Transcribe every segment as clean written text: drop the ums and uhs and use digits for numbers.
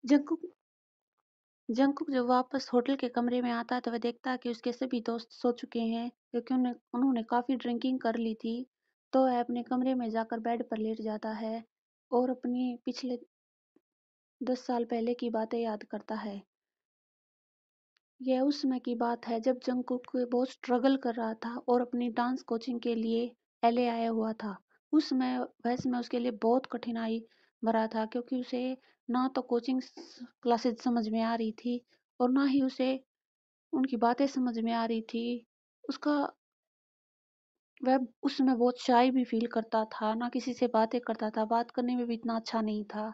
Jungkook Jungkook जब वापस hotel के कमरे में आता है तो वह देखता है कि उसके सभी दोस्त सो चुके हैं क्योंकि उन्होंने काफ़ी ड्रिंकिंग कर ली थी। तो वह अपने कमरे में जाकर बेड पर लेट जाता है और अपनी पिछले 10 साल पहले की बातें याद करता है। यह उस समय की बात है जब जंगकुक बहुत स्ट्रगल कर रहा था और अपनी डांस कोचिंग के लिए एलए आया हुआ था। उस समय वह समय उसके लिए बहुत कठिनाई भरा था क्योंकि उसे ना तो कोचिंग क्लासेस समझ में आ रही थी और ना ही उसे उनकी बातें समझ में आ रही थी। उसका वह उस समय बहुत शाय भी फील करता था, ना किसी से बातें करता था, बात करने में भी इतना अच्छा नहीं था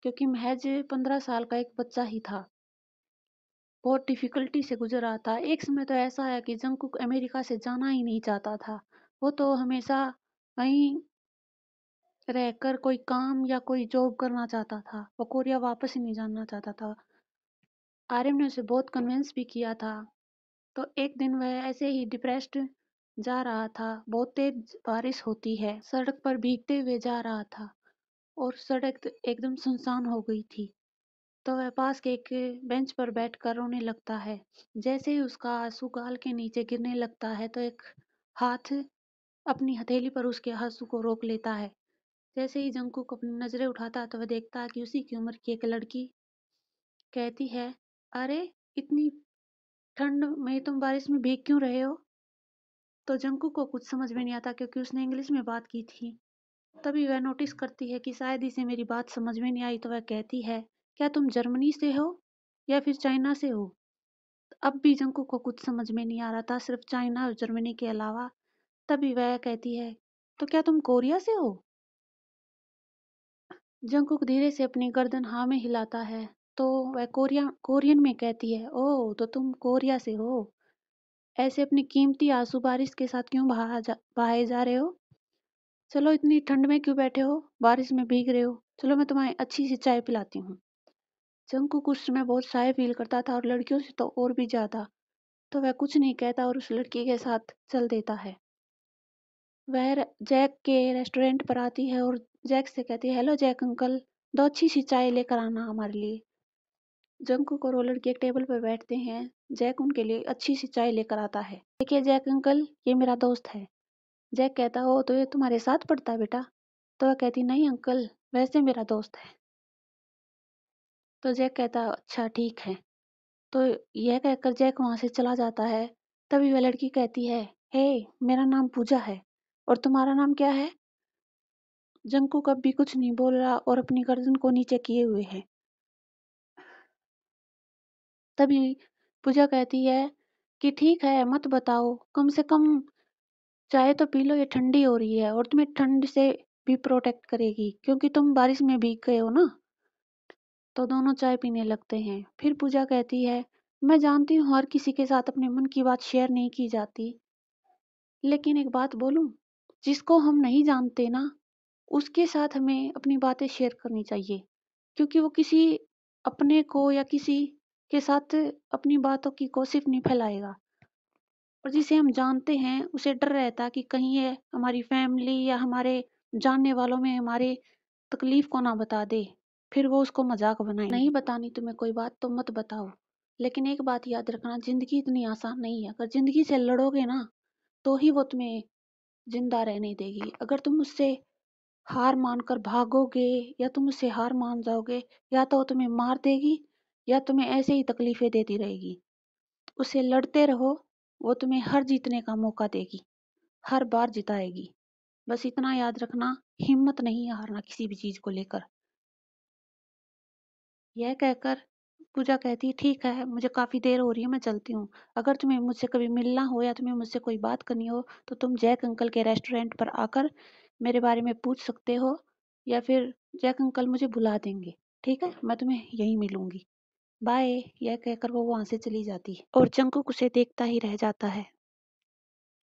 क्योंकि महज 15 साल का एक बच्चा ही था। बहुत डिफिकल्टी से गुजर रहा था। एक समय तो ऐसा है कि जंगकुक अमेरिका से जाना ही नहीं चाहता था। वो तो हमेशा वहीं रहकर कोई काम या कोई जॉब करना चाहता था। वो कोरिया वापस ही नहीं जाना चाहता था। आर्यन ने उसे बहुत कन्विंस भी किया था। तो एक दिन वह ऐसे ही डिप्रेस्ड जा रहा था। बहुत तेज बारिश होती है। सड़क पर भीगते हुए जा रहा था और सड़क एकदम सुनसान हो गई थी। तो वह पास के एक बेंच पर बैठकर रोने लगता है। जैसे ही उसका आंसू गाल के नीचे गिरने लगता है तो एक हाथ अपनी हथेली पर उसके आंसू को रोक लेता है। जैसे ही जंगकुक अपनी नजरें उठाता है तो वह देखता है कि उसी की उम्र की एक लड़की कहती है, अरे इतनी ठंड में तुम बारिश में भीग क्यों रहे हो? तो जंगकुक को कुछ समझ में नहीं आता क्योंकि उसने इंग्लिश में बात की थी। तभी वह नोटिस करती है कि शायद इसे मेरी बात समझ में नहीं आई। तो वह कहती है, क्या तुम जर्मनी से हो या फिर चाइना से हो? अब भी जंकू को कुछ समझ में नहीं आ रहा था, सिर्फ चाइना और जर्मनी के अलावा। तभी वह कहती है, तो क्या तुम कोरिया से हो? जंकुक धीरे से अपनी गर्दन हाँ में हिलाता है। तो वह कोरियन में कहती है, ओह तो तुम कोरिया से हो। ऐसे अपनी कीमती आंसू बारिश के साथ क्यों बहाए जा रहे हो? चलो इतनी ठंड में क्यों बैठे हो, बारिश में भीग रहे हो? चलो मैं तुम्हें अच्छी सी चाय पिलाती हूँ। जंकुक उस समय बहुत शाय फील करता था और लड़कियों से तो और भी ज्यादा। तो वह कुछ नहीं कहता और उस लड़की के साथ चल देता है। वह जैक के रेस्टोरेंट पर आती है और जैक से कहती है, हेलो जैक अंकल, 2 अच्छी सी चाय लेकर आना हमारे लिए। जंकुक और वो लड़की एक टेबल पर बैठते हैं। जैक उनके लिए अच्छी सी चाय लेकर आता है। देखिए जैक अंकल, ये मेरा दोस्त है। जैक कहता, हो तो ये तुम्हारे साथ पढ़ता है बेटा? तो वह कहती, नहीं अंकल, वैसे मेरा दोस्त है। तो जैक कहता, अच्छा ठीक है। तो यह कहकर जैक वहां से चला जाता है। तभी वह लड़की कहती है, हे, मेरा नाम पूजा है और तुम्हारा नाम क्या है? जंकुक अब भी कुछ नहीं बोल रहा और अपनी गर्दन को नीचे किए हुए है। तभी पूजा कहती है कि ठीक है, मत बताओ, कम से कम चाय तो पी लो, ये ठंडी हो रही है और तुम्हें ठंड से भी प्रोटेक्ट करेगी क्योंकि तुम बारिश में भीग गए हो ना। तो दोनों चाय पीने लगते हैं। फिर पूजा कहती है, मैं जानती हूँ हर किसी के साथ अपने मन की बात शेयर नहीं की जाती, लेकिन एक बात बोलूं, जिसको हम नहीं जानते ना, उसके साथ हमें अपनी बातें शेयर करनी चाहिए क्योंकि वो किसी अपने को या किसी के साथ अपनी बातों की गॉसिप नहीं फैलाएगा। और जिसे हम जानते हैं उसे डर रहता है कि कहीं ये हमारी फैमिली या हमारे जानने वालों में हमारे तकलीफ को ना बता दे, फिर वो उसको मजाक बनाएंगे। नहीं बतानी तुम्हें कोई बात तो मत बताओ, लेकिन एक बात याद रखना, जिंदगी इतनी आसान नहीं है। अगर जिंदगी से लड़ोगे ना तो ही वो तुम्हें जिंदा रहने देगी। अगर तुम उससे हार मानकर भागोगे या तुम उससे हार मान जाओगे, या तो वो तुम्हें मार देगी या तुम्हें ऐसे ही तकलीफें देती रहेगी। उससे लड़ते रहो, वो तुम्हें हर जीतने का मौका देगी, हर बार जिताएगी। बस इतना याद रखना, हिम्मत नहीं हारना किसी भी चीज को लेकर। यह कहकर पूजा कहती, ठीक है, मुझे काफी देर हो रही है, मैं चलती हूँ। अगर तुम्हें मुझसे कभी मिलना हो या तुम्हें मुझसे कोई बात करनी हो तो तुम जैक अंकल के रेस्टोरेंट पर आकर मेरे बारे में पूछ सकते हो, या फिर जैक अंकल मुझे बुला देंगे। ठीक है, मैं तुम्हें यहीं मिलूंगी। बाय। यह कहकर वो वहां से चली जाती है और जंकुक उसे देखता ही रह जाता है।